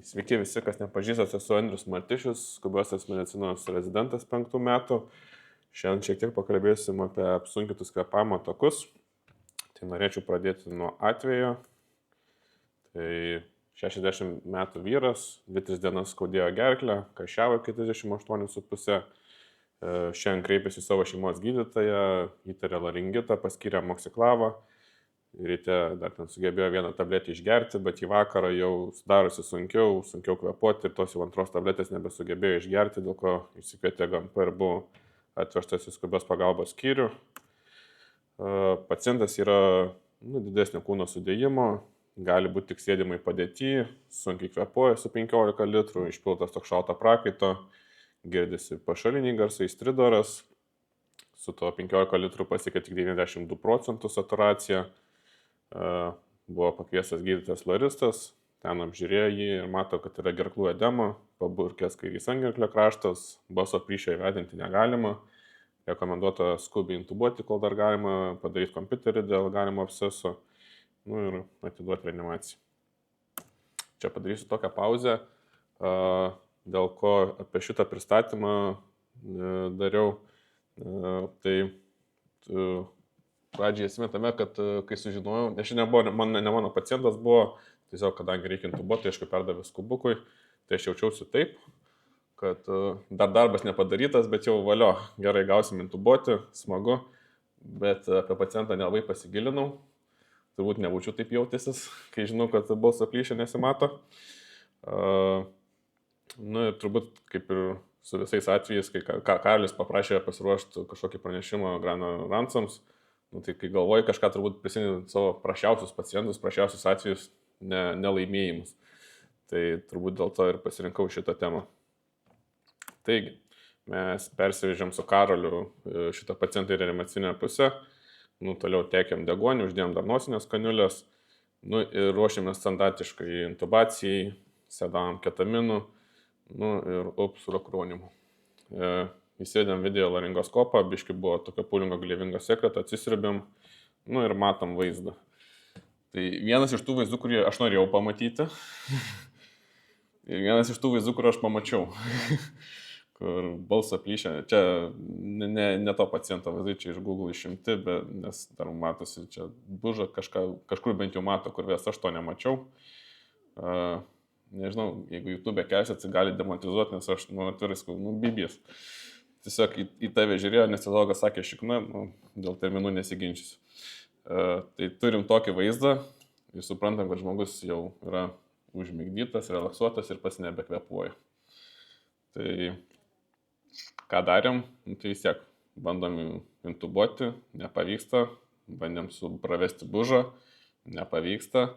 Sveiki visi, kas nepažįstat, esu Andrius Martišius, skubiosios medicinos rezidentas 5 metų. Šiandien šiek tiek pakalbėsim apie apsunkintus kvėpavimo takus. Tai norėčiau pradėti nuo atvejo. Tai 60 metų vyras, 2-3 dienas skaudėjo gerklę, karščiavo iki 38,5. Šiandien kreipėsi į savo šeimos gydytoją, įtarė laringitą, paskyrė amoxiklavą. Ryte dar ten sugebėjo vieną tabletę išgerti, bet į vakarą jau darosi sunkiau kvėpuoti ir tos jau antros tabletės nebesugebėjo išgerti, dėl ko išsikvietė GMP ir buvo atvežtas į skubios pagalbos skyrių. Pacientas yra didesnio kūno sudėjimo, gali būti tik sėdimai padėty, sunkiai kvėpuoja su 15 litrų, išpiltas toks šalto prakaito, girdisi pašaliniai garsai, stridoras, su to 15 litrų pasiekė tik 92% saturacija. Buvo pakviestas gydytojas floristas, ten apžiūrėjo jį ir mato, kad yra gerklų edema, paburkęs kairys antgerklio kraštas, balso plyšio įvedinti negalima, rekomenduota skubiai intubuoti, kol dar galima, padaryti kompiuterį dėl galimo absceso, ir atiduoti reanimaciją. Čia padarysiu tokią pauzę, dėl ko apie šitą pristatymą dariau. Tai pradžiai esmė tame, kad kai sužinojau, nes šiandien buvo, ne mano pacientas buvo, tiesiog kadangi reikia intubuoti, aišku, perdavė skubukui, tai aš jaučiausi taip, kad dar darbas nepadarytas, bet jau valio, gerai gausim intubuoti, smagu, bet apie pacientą nelabai pasigilinau, turbūt nebūčiau taip jautęsis, kai žinau, kad balso plyšio nesimato. Ir turbūt kaip ir su visais atvejais, kai Karolis paprašė pasiruošti kažkokį pranešimą Grano Ransams, tai kai galvoju kažką turbūt prisimenu savo prašiausius pacientus, prašiausius atvejus, nelaimėjimus. Tai turbūt dėl to ir pasirinkau šitą temą. Taigi, mes persivežėm su Karoliu šitą pacientą į reanimacinę pusę, toliau tekėm degonį, uždėjom dar nosinės kaniulės, ir ruošėmės standartiškai intubacijai, sedavom ketaminų, ir surokruonimu. Įsėdėm video laringoskopą, biški buvo tokio pūlingo gleivingo sekreto, atsisribėm, ir matom vaizdą. Tai vienas iš tų vaizdų, kurį aš norėjau pamatyti, ir vienas iš tų vaizdų, kur aš pamačiau, kur balso plyšia, čia ne to paciento vaizdai, čia iš Google išimti, nes dar matosi čia buža, kažkur bent jau mato, kur ves aš to nemačiau. Nežinau, jeigu YouTube kelsit, tai gali demontizuoti, nes aš atvirai skau, bibijas. Tiesiog į tave žiūrėjo, anesteziologas sakė šikna, dėl terminų nesiginčysiu. Tai turim tokį vaizdą ir suprantam, kad žmogus jau yra užmigdytas, relaksuotas ir pats nebekvėpuoja. Tai ką darėm, tai vis tiek bandom intubuoti, nepavyksta, bandėm pravesti bužą, nepavyksta,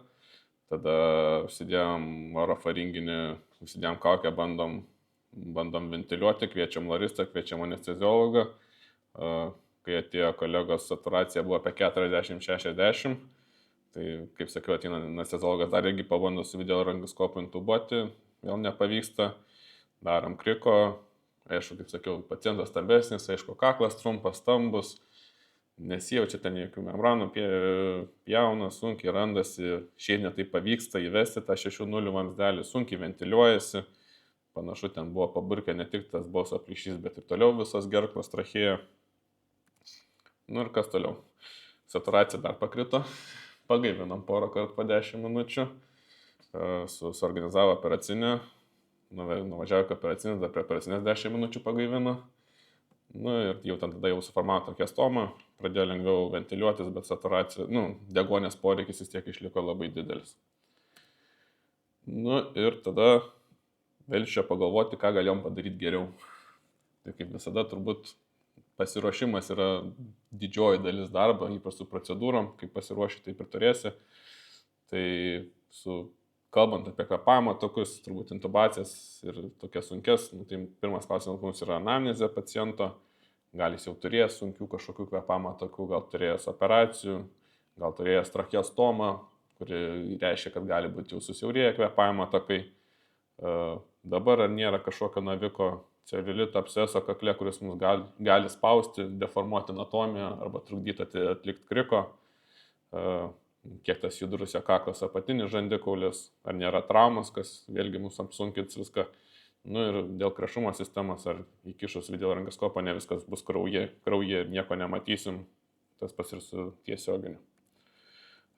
tada užsidėjom orofaringinį, užsidėjom kaukę, bandom ventiliuoti, kviečiam floristą, kviečiam anesteziologą. Kai atėjo kolegos, saturacija buvo apie 40-60. Tai, kaip sakiau, ateina anesteziologas, dar irgi pabando su video laringoskopu intubuoti, vėl nepavyksta. Darom kriko, aišku, kaip sakiau, pacientas stambesnis, aišku, kaklas trumpas, stambus, nesijaučia ten jokių membranų, pjauna, sunkiai randasi, šiandien tai pavyksta įvesti tą 6,0 vamzdelį, sunkiai ventiliuojasi. Panašu, ten buvo paburkę ne tik tas balso plyšys, bet ir toliau visos gerklos trachėja. Ir kas toliau? Saturacija dar pakrito, pagaivinom porą kartų po 10 minučių, suorganizavo operacinę, nuvažiavo į operacinę, dar prie operacinės 10 minučių pagaivino. Ir jau tada jau suformavo tokią stomą, pradėjo lengviau ventiliuotis, bet saturacija, degonės poreikis vis tiek išliko labai didelis. Ir tada vėl čia pagalvoti, ką galėjom padaryti geriau. Tai kaip visada turbūt pasiruošimas yra didžioji dalis darbo, ypač su procedūrom, kaip pasiruoši, taip ir turėsi. Tai kalbant apie kvėpavimo takus, turbūt intubacijas ir tokias sunkes, tai pirmas klausimas mums yra anamnezė paciento, gal jis jau turėjęs sunkių kažkokių kvėpavimo takų, gal turėjęs operacijų, gal turėjęs tracheostomą, kuri reiškia, kad gali būti jau susiaurėję kvėpavimo takai. Dabar ar nėra kažkokio naviko cerebrito absceso kakle, kuris mums gali spausti, deformuoti anatomiją arba trukdyti atlikti kriko. kiek tas judrus jo kaklas apatinis žandikaulis, ar nėra traumas, kas vėlgi mūsų apsunkins viską. Nu ir dėl krešumo sistemos, ar įkišus videorangoskopą ne viskas bus kraujyje ir nieko nematysim, tas pas ir su tiesioginiu.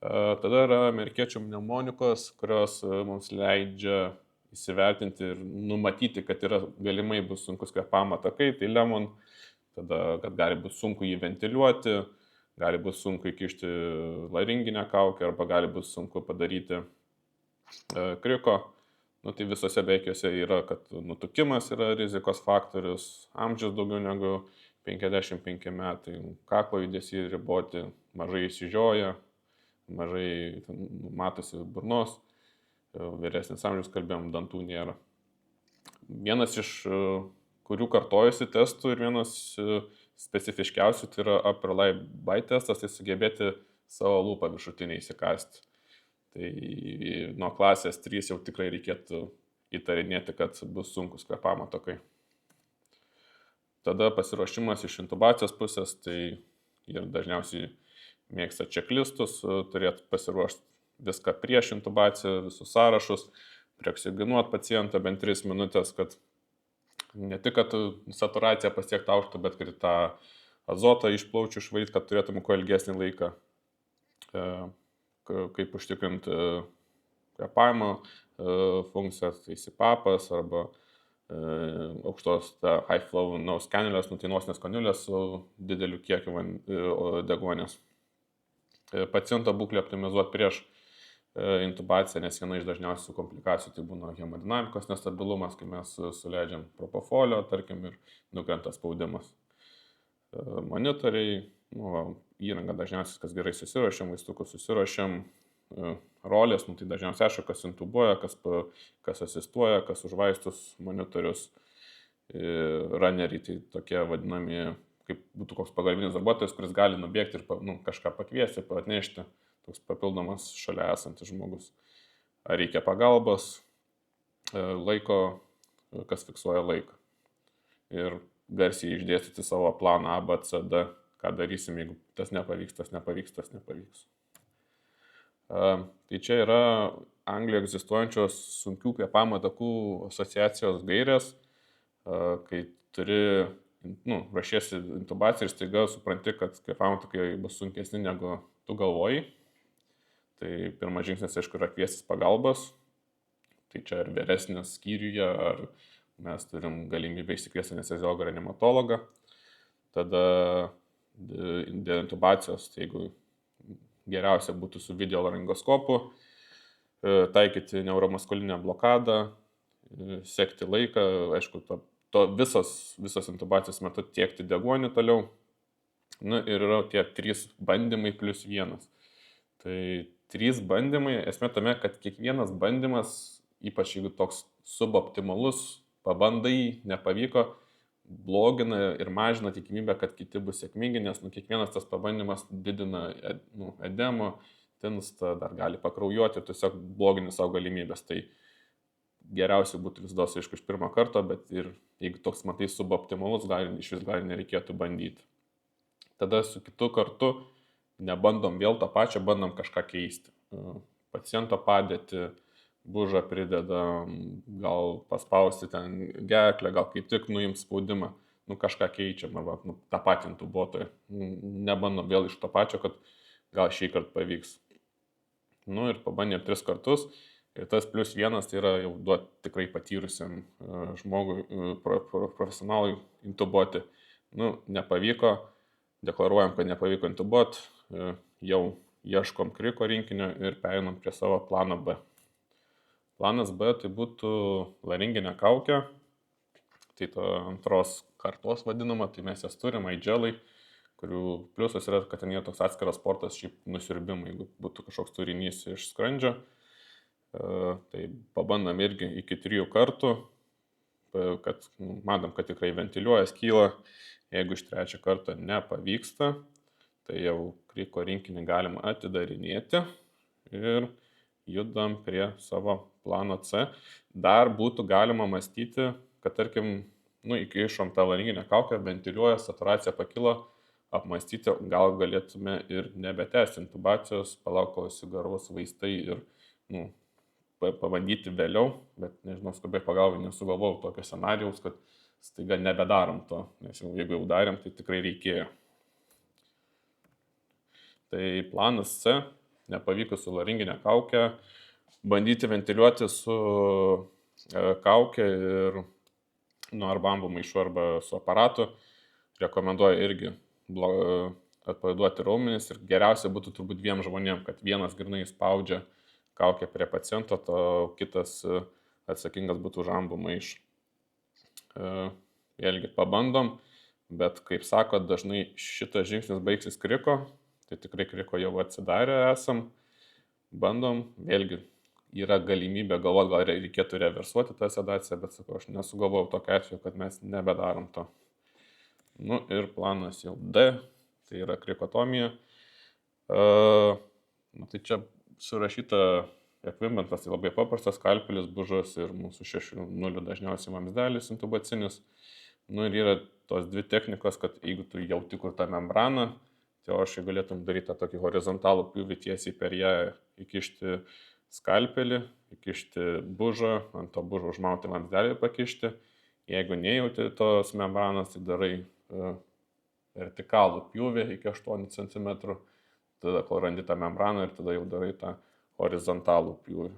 Tada yra amerikiečių pneumonikos, kurios mums leidžia įsivertinti ir numatyti, kad galimai bus sunkus kvėpavimo takai, tai lemon, tada, kad gali būti sunku jį ventiliuoti, gali būti sunku įkišti laringinę kaukę arba gali būti sunku padaryti kriko. Nu, tai visose veikiuose yra, kad nutukimas yra rizikos faktorius, amžius daugiau negu 55 metai, kaklo judesiai riboti, mažai įsižioja, mažai matosi burnos, vyresnis amžius kalbėjom, dantų nėra. Vienas iš kurių kartojasi testų ir vienas specifiškiausių tai yra upper lip bite testas, tai sugebėti savo lūpą viršutinį įsikasti. Tai nuo klasės 3 jau tikrai reikėtų įtarinėti, kad bus sunkus kvėpavimo takai. Tada pasiruošimas iš intubacijos pusės, tai ir dažniausiai mėgsta čeklistus, turėtų pasiruošti viską prieš intubaciją, visus sąrašus, prioksigenuoti pacientą bent 3 minutės, kad ne tik, kad saturaciją pasiekti aukštą, bet kad tą azotą iš plaučių išvalyti, kad turėtume kuo ilgesnį laiką, kaip užtikrinti kvėpavimo funkcijas, tai sipapas arba aukštos high flow nose canulės, tai nosinės kaniulės su dideliu kiekiu deguonies. Paciento būklę optimizuoti prieš intubaciją, nes viena iš dažniausių komplikacijų tai būna hemodinamikos nestabilumas, kai mes suleidžiam propofolio, tarkim, ir nukrenta spaudimas. Monitoriai, įranga dažniausiai, kas gerai susiruošiam, vaistukus susiruošiam, rolės, tai dažniausiai aišku, kas intubuoja, kas asistuoja, kas už vaistus monitorius, runneriai, tai tokie vadinami, kaip būtų koks pagalbinis darbuotojas, kuris gali nubėgti ir kažką pakviesti, atnešti, toks papildomas šalia esantis žmogus. Ar reikia pagalbos, laiko, kas fiksuoja laiką. Ir garsiai išdėstyti savo planą A, B, C, D, ką darysim, jeigu tas nepavyks. Tai čia yra Anglijoje egzistuojančios sunkių kvėpavimo takų asociacijos gairės, kai ruošiesi intubaciją ir staiga supranti, kad kvėpavimo takai bus sunkesni negu tu galvoji. Tai pirmas žingsnis, aišku, yra kviestis pagalbos. Tai čia ar vyresnis skyriuje, ar mes turim galimybę išsikviesti anesteziologą reanimatologą. Tada dėl intubacijos, tai jeigu geriausia būtų su videolaringoskopu, taikyti neuromuskulinę blokadą, sekti laiką, aišku, visos intubacijos metu tiekti deguonį toliau. Ir yra tie 3 bandymai plus 1. Tai 3 bandymai, esmė tame, kad kiekvienas bandymas, ypač jeigu toks suboptimalus, pabandai, nepavyko, blogina ir mažina tikimybę, kad kiti bus sėkmingi, nes kiekvienas tas pabandymas didina edemą, tinsta, dar gali pakraujuoti ir tiesiog blogini savo galimybės. Tai geriausiai būtų vis dėlto iš pirmo karto, bet ir jeigu toks matai suboptimalus, iš vis gali nereikėtų bandyti. Tada su kitu kartu nebandom vėl tą pačią, bandom kažką keisti. Paciento padėtį, bužą pridedam, gal paspausti ten gerklę, gal kaip tik nuims spaudimą, kažką keičiam, arba tą patį intubuotoją. Nebandom vėl iš to pačio, kad gal šį kartą pavyks. Ir pabandėm 3 kartus. Ir tas plus 1 tai yra jau duoti tikrai patyrusiam žmogui, profesionalui intubuoti. Nepavyko, deklaruojam, kad nepavyko intubuoti, jau ieškom kriko rinkinio ir pereinam prie savo plano B. Planas B tai būtų laringinė kaukė, tai to antros kartos vadinama, tai mes jas turim, iGelai, kurių pliusas yra, kad ten yra toks atskiras sportas šiaip nusiurbimai, jeigu būtų kažkoks turinys iš skrandžio. Tai pabandom irgi iki 3 kartų, kad matom, kad tikrai ventiliuoja, skyla. Jeigu iš 3 karto nepavyksta, tai jau kriko rinkinį galim atidarinėti ir judam prie savo plano C. Dar būtų galima mąstyti, kad tarkim, įkišom tą laringinę kaukę, ventiliuoja, saturacija pakilo, apmastyti, gal galėtume ir nebetęsti intubacijos, palauk, kol įsigaros vaistai ir pabandyti vėliau, bet nežinau, skubiai pagalbai nesugalvojau tokio scenarijaus, kad staiga nebedarom to, nes jeigu jau darėm, tai tikrai reikėjo. Tai planas C, nepavyko su laringinė kaukė, bandyti ventiliuoti su kaukė ir arba ambo maišu, arba su aparatu. Rekomenduoju irgi atpalaiduoti raumenis ir geriausia būtų turbūt 2 žmonėm, kad vienas grinai spaudžia kaukę prie paciento, o kitas atsakingas būtų už ambo maišą. Vėlgi pabandom, bet kaip sako, dažnai šitas žingsnis baigsis kriko, tai tikrai kriko jau atsidarę esam, bandom, vėlgi yra galimybė galvoti, gal reikėtų reversuoti tą sedaciją, bet sakau, aš nesugalvojau tokio atveju, kad mes nebedarom to. Ir planas jau D, tai yra krikotomija. Tai čia surašyta ekvimentas, tai labai paprastas, skalpelis, bužas ir mūsų 6-0 dažniausiai vamzdelis intubacinis. Ir yra tos 2 technikos, kad jeigu tu jauti kur tą membraną, teoriškai galėtum daryti tą tokį horizontalų pjūvį tiesiai per ją, įkišti skalpelį, įkišti bužą, ant to bužo užmauti vamzdelį pakišti. Jeigu nejauti tos membranos, tai darai vertikalų pjūvį iki 8 cm, tada kol randi tą membraną ir tada jau darai tą horizontalų pjūvį.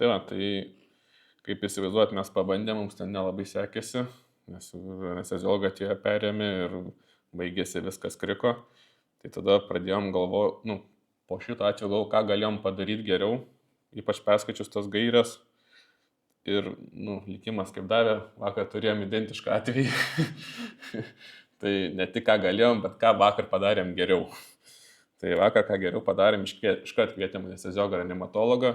Tai kaip įsivaizduot, mes pabandėm, mums ten nelabai sekėsi, nes anesteziologą atėjo perėmė ir baigėsi viskas kriko. Tai tada pradėjom galvoti, po šito atveju galvojau, ką galėjom padaryti geriau, ypač perskaičius tas gairias. Ir, likimas kaip davė, vakar turėjom identišką atvejį. Tai ne tik ką galėjom, bet ką vakar padarėm geriau. Tai vakar ką geriau padarėm, iškart kvietėm anesteziologą reanimatologą.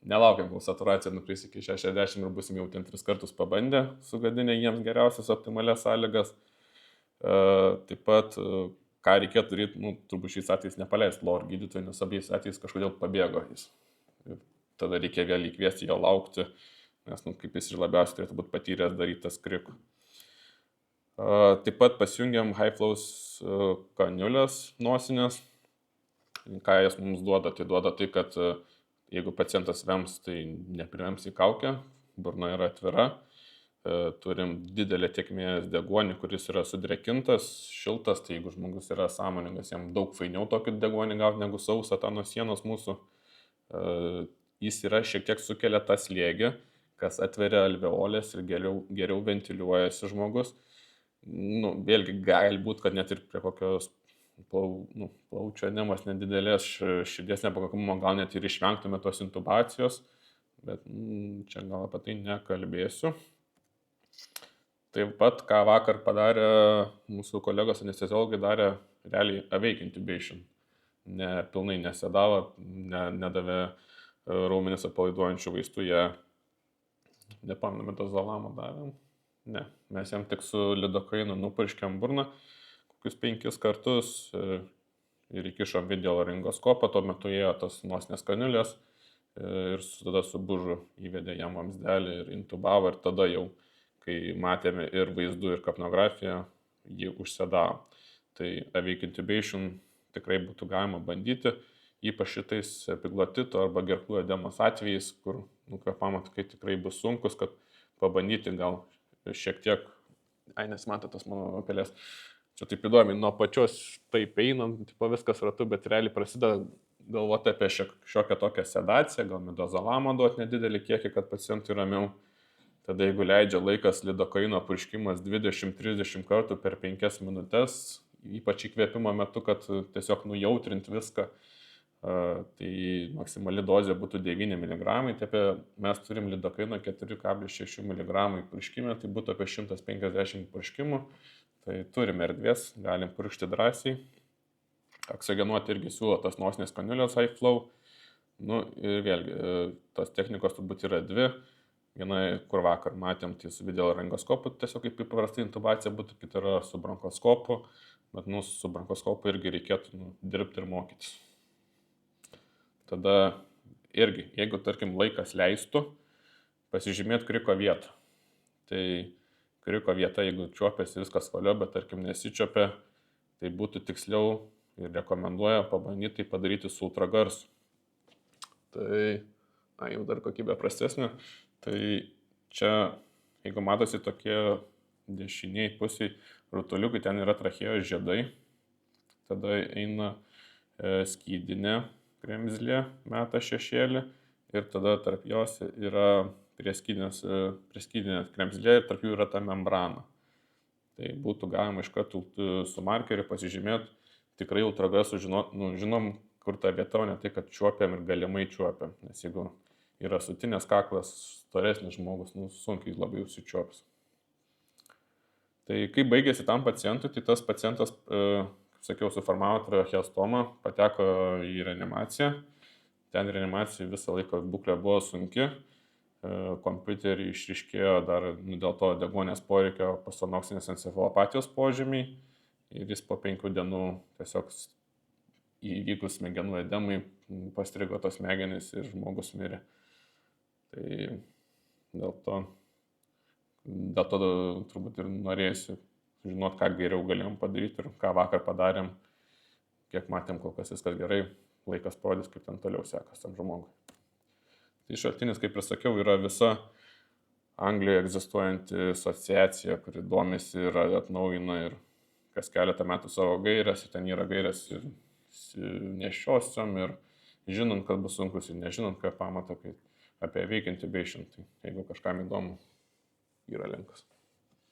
Nelaukiam, kol saturacija nukris iki 60 ir busim jau 3 kartus pabandę, sugadinę jiems geriausias optimalias sąlygas. Taip pat, ką reikėtų daryti, turbūt šiais atvejais nepaleisti LOR gydytojų, nes abiejais atvejais kažkodėl pabėgo jis. Ir tada reikia vėl įkviesti jo laukti, nes, kaip jis ir labiausiai turėtų būti patyręs darytas krikų. Taip pat pasijungiam high flows kaniulės nosinės. Ką jas mums duoda? Tai duoda tai, kad jeigu pacientas vems, tai neprivems į kaukę, burna yra atvira. Turim didelę tėkmės deguonį, kuris yra sudrėkintas, šiltas, tai jeigu žmogus yra sąmoningas, jam daug fainiau tokį deguonį gauti negu sausą tą nuo sienos mūsų. Jis yra šiek tiek sukelia tą slėgį, kas atveria alveolės ir geriau ventiliuojasi žmogus. Vėlgi gali būti, kad net ir prie kokios plaučių edemos nedidelės širdies nepakankamumo gal net ir išvengtume tos intubacijos, bet čia gal apie tai nekalbėsiu. Taip pat, ką vakar padarė mūsų kolegos anesteziologai, darė realiai awake intubation. Pilnai nesedavo, nedavė raumenis atpalaiduojančių vaistų, jie nepamenu, metazolamo davėm. Ne, mes jam tik su lidokainu nupurškėm burną kokius 5 kartus ir įkišom videolaringoskopą, tuo metu ėjo tas nosinės kaniulės ir tada su bužu įvedė jam vamzdelį ir intubavo ir tada jau, kai matėme ir vaizdų, ir kapnografiją, jį užsedavo. Tai awake intubation tikrai būtų galima bandyti, ypač šitais epiglotito arba gerklų edemos atvejais, kur kvėpavimo takai tikrai bus sunkus, kad pabandyti gal šiek tiek, nesimato tas mano pelės, čia taip įdomiai, nuo pačios taip einant, viskas ratu, bet realiai prasideda galvoti apie šiokią tokią sedaciją, gal midazolamą duoti nedidelį kiekį, kad pacientui ramiau. Tada jeigu leidžia laikas lidokaino purškimas 20-30 kartų per 5 minutės, ypač įkvėpimo metu, kad tiesiog nujautrint viską, tai maksimali dozė būtų 9 mg, tai mes turim lidokaino 4,6 mg purškime, tai būtų apie 150 purškimų, tai turim erdvės, galim purkšti drąsiai. Oksagenuoti irgi siūlo tas nosinės kaniulės high flow. Ir vėlgi, tos technikos turbūt yra 2. Viena, kur vakar matėm, tai su videolaringoskopu, tiesiog kaip paprastai intubacija būtų, kita yra su bronchoskopu, bet su bronchoskopu irgi reikėtų dirbti ir mokytis. Tada irgi, jeigu, tarkim, laikas leistų, pasižymėti kriko vietą. Tai kriko vieta, jeigu čiuopėsi viskas valio, bet tarkim nesičiuopė, tai būtų tiksliau ir rekomenduoja pabandyti tai padaryti su ultragarsu. Tai, jau dar kokybė prastesnė, tai čia, jeigu matosi tokie dešiniai pusiai rutuliukai, ten yra trachėjos žiedai, tada eina skydinė kremzlė, meta šešėlį ir tada tarp jos yra prieskydinė kremzlė ir tarp jų yra ta membrana. Tai būtų galima iš karto su markeriu pasižymėti, tikrai ultragarsu žinom, kur ta vieta, o ne tai, kad čiuopiam ir galimai čiuopiam. Nes jeigu yra sutinės kaklas, storesnis žmogus, sunkiai labai užsičiuops. Tai kai baigėsi tam pacientui, tai tas pacientas, kaip sakiau, suformavo tracheostomą, pateko į reanimaciją. Ten reanimacijai visą laiką būklė buvo sunki. Kompiuterį išryškėjo dar dėl to deguonies poreikio postsanoksinės encefalopatijos požymiai. Ir jis po 5 dienų tiesiog įvykus smegenų edemai pastrigo tos smegenys ir žmogus mirė. Tai dėl to turbūt ir norėsiu žinot, ką geriau galėjom padaryti ir ką vakar padarėm, kiek matėm, kol kas viskas gerai, laikas parodys, kaip ten toliau sekas tam žmogui. Tai šaltinis, kaip ir sakiau, yra visa Anglijoje egzistuojanti asociacija, kuri domisi ir atnaujina ir kas keletą metų savo gairias, ir ten yra gairias ir nešiosiom, ir žinant, kad bus sunkus, ir nežinant, ką pamato apie veikiantį intubation. Tai jeigu kažkam įdomu, yra linkas.